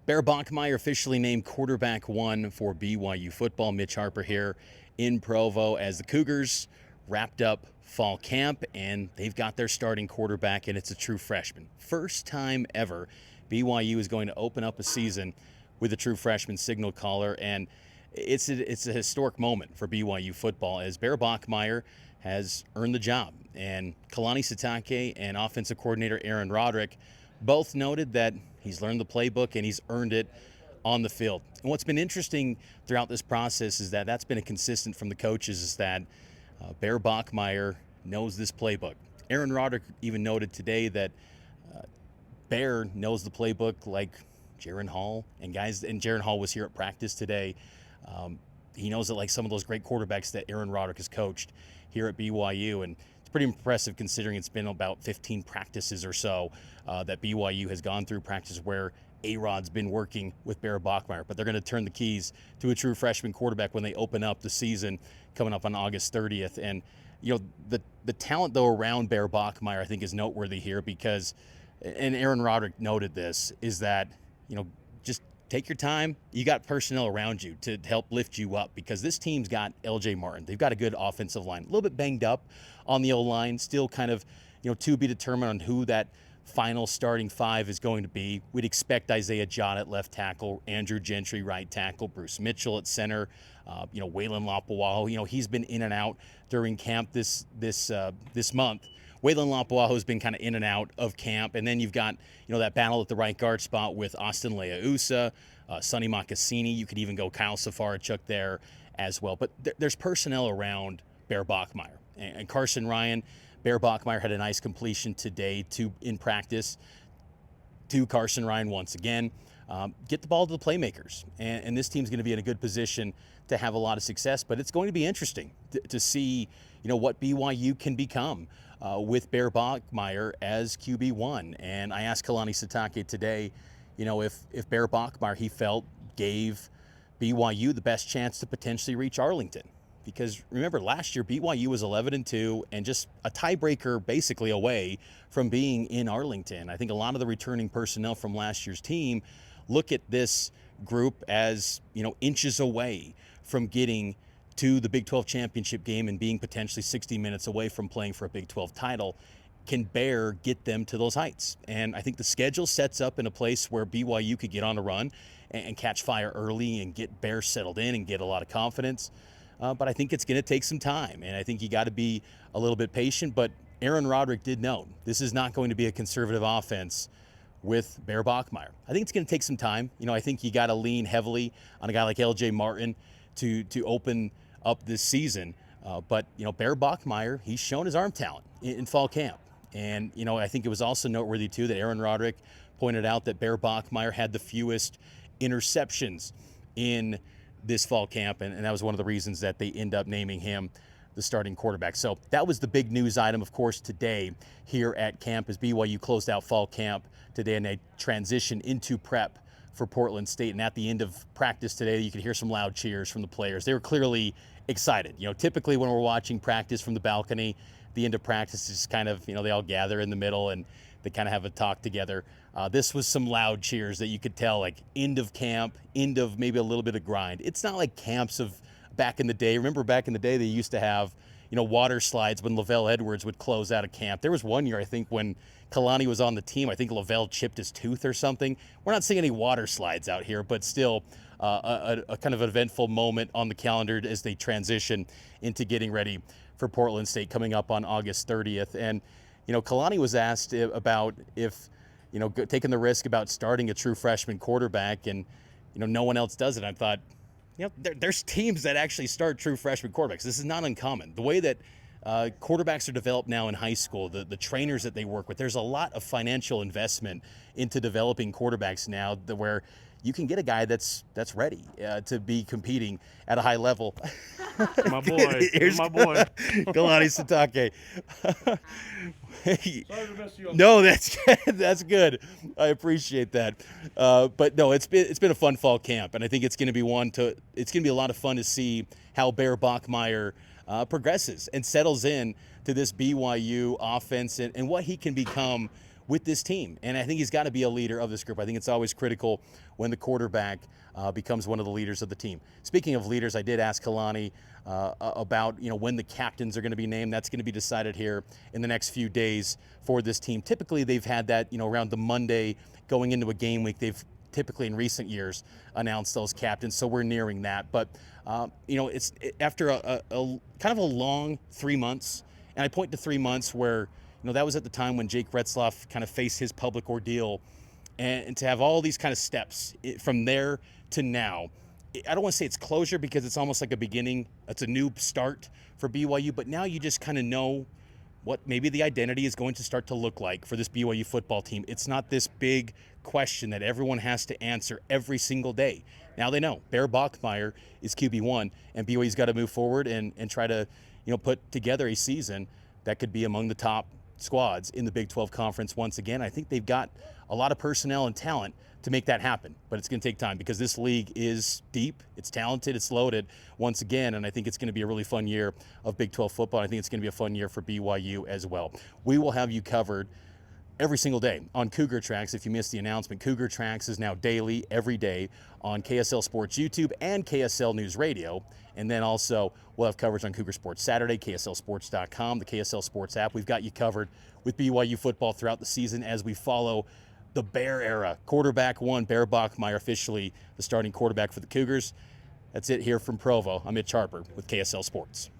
Bear Bachmeier officially named quarterback one for BYU football. Mitch Harper here in Provo as the Cougars wrapped up fall camp, and they've got their starting quarterback, and it's a true freshman. First time ever BYU is going to open up a season with a true freshman signal caller, and it's a historic moment for BYU football as Bear Bachmeier has earned the job. And Kalani Sitake and offensive coordinator Aaron Roderick both noted that he's learned the playbook and he's earned it on the field. And what's been interesting throughout this process is that that's been a consistent from the coaches is that Bear Bachmeier knows this playbook. Aaron Roderick even noted today that Bear knows the playbook like Jaron Hall and guys, and Jaron Hall was here at practice today. He knows it like some of those great quarterbacks that Aaron Roderick has coached here at BYU, and it's pretty impressive considering it's been about 15 practices or so that BYU has gone through, practice where A-Rod's been working with Bear Bachmeier. But they're going to turn the keys to a true freshman quarterback when they open up the season coming up on August 30th. And you know, the talent though around Bear Bachmeier I think is noteworthy here because, and Aaron Roderick noted this, is that just take your time. You got personnel around you to help lift you up because this team's got LJ Martin. They've got a good offensive line, a little bit banged up on the O-line, still kind of, to be determined on who that final starting five is going to be. We'd expect Isaiah John at left tackle, Andrew Gentry right tackle, Bruce Mitchell at center, Waylon Lapuaho. He's been in and out during camp this month. Waylon Lapuaho has been kind of in and out of camp. And then you've got, that battle at the right guard spot with Austin Leausa, Sonny Makassini. You could even go Kyle Safarachuk there as well. But there's personnel around Bear Bachmeier. And Carson Ryan, Bear Bachmeier had a nice completion today in practice to Carson Ryan once again. Get the ball to the playmakers. And this team's going to be in a good position to have a lot of success. But it's going to be interesting to see, what BYU can become with Bear Bachmeier as QB1. And I asked Kalani Sitake today, if Bear Bachmeier, he felt, gave BYU the best chance to potentially reach Arlington. Because remember, last year, BYU was 11-2 and just a tiebreaker basically away from being in Arlington. I think a lot of the returning personnel from last year's team look at this group as, inches away from getting to the Big 12 championship game and being potentially 60 minutes away from playing for a Big 12 title. Can Bear get them to those heights? And I think the schedule sets up in a place where BYU could get on a run and catch fire early and get Bear settled in and get a lot of confidence. But I think it's going to take some time, and I think you got to be a little bit patient. But Aaron Roderick did note this is not going to be a conservative offense with Bear Bachmeier. I think it's going to take some time. I think you got to lean heavily on a guy like LJ Martin to open up this season. But Bear Bachmeier, he's shown his arm talent in fall camp. And, I think it was also noteworthy, too, that Aaron Roderick pointed out that Bear Bachmeier had the fewest interceptions in this fall camp, and that was one of the reasons that they end up naming him the starting quarterback. So that was the big news item, of course, today here at camp as BYU closed out fall camp today and they transitioned into prep for Portland State. And at the end of practice today, you could hear some loud cheers from the players. They were clearly excited. Typically when we're watching practice from the balcony, the end of practice is kind of, they all gather in the middle and they kind of have a talk together. This was some loud cheers that you could tell, like end of camp, end of maybe a little bit of grind. It's not like camps of back in the day. Remember back in the day they used to have, water slides when Lavelle Edwards would close out a camp. There was one year, I think, when Kalani was on the team. I think Lavelle chipped his tooth or something. We're not seeing any water slides out here, but still a kind of eventful moment on the calendar as they transition into getting ready for Portland State coming up on August 30th. And Kalani was asked about if, taking the risk about starting a true freshman quarterback and, no one else does it. I thought, there's teams that actually start true freshman quarterbacks. This is not uncommon. The way that quarterbacks are developed now in high school, the trainers that they work with, there's a lot of financial investment into developing quarterbacks now where you can get a guy that's ready to be competing at a high level. My boy. Here's my boy. Kalani Sitake. Sorry to mess you up. No, that's good. I appreciate that. But no, it's been a fun fall camp, and I think it's going to be a lot of fun to see how Bear Bachmeier progresses and settles in to this BYU offense and what he can become with this team. And I think he's got to be a leader of this group. I think it's always critical when the quarterback becomes one of the leaders of the team. Speaking of leaders, I did ask Kalani about when the captains are going to be named. That's going to be decided here in the next few days for this team. Typically, they've had that around the Monday going into a game week. They've typically in recent years announced those captains, so we're nearing that. But it's after a kind of a long 3 months, and I point to 3 months where that was at the time when Jake Retzloff kind of faced his public ordeal, and to have all these kind of steps from there to now. I don't want to say it's closure because it's almost like a beginning. It's a new start for BYU, but now you just kind of know what maybe the identity is going to start to look like for this BYU football team. It's not this big question that everyone has to answer every single day. Now they know Bear Bachmeier is QB1, and BYU's got to move forward and try to put together a season that could be among the top squads in the Big 12 Conference once again. I think they've got a lot of personnel and talent to make that happen, but it's going to take time because this league is deep, it's talented, it's loaded once again, and I think it's going to be a really fun year of Big 12 football. I think it's going to be a fun year for BYU as well. We will have you covered every single day on Cougar Tracks. If you missed the announcement, Cougar Tracks is now daily, every day on KSL Sports YouTube and KSL NewsRadio. And then also we'll have coverage on Cougar Sports Saturday, KSLSports.com, the KSL Sports app. We've got you covered with BYU football throughout the season as we follow the Bear era. Quarterback one, Bear Bachmeier, officially the starting quarterback for the Cougars. That's it here from Provo. I'm Mitch Harper with KSL Sports.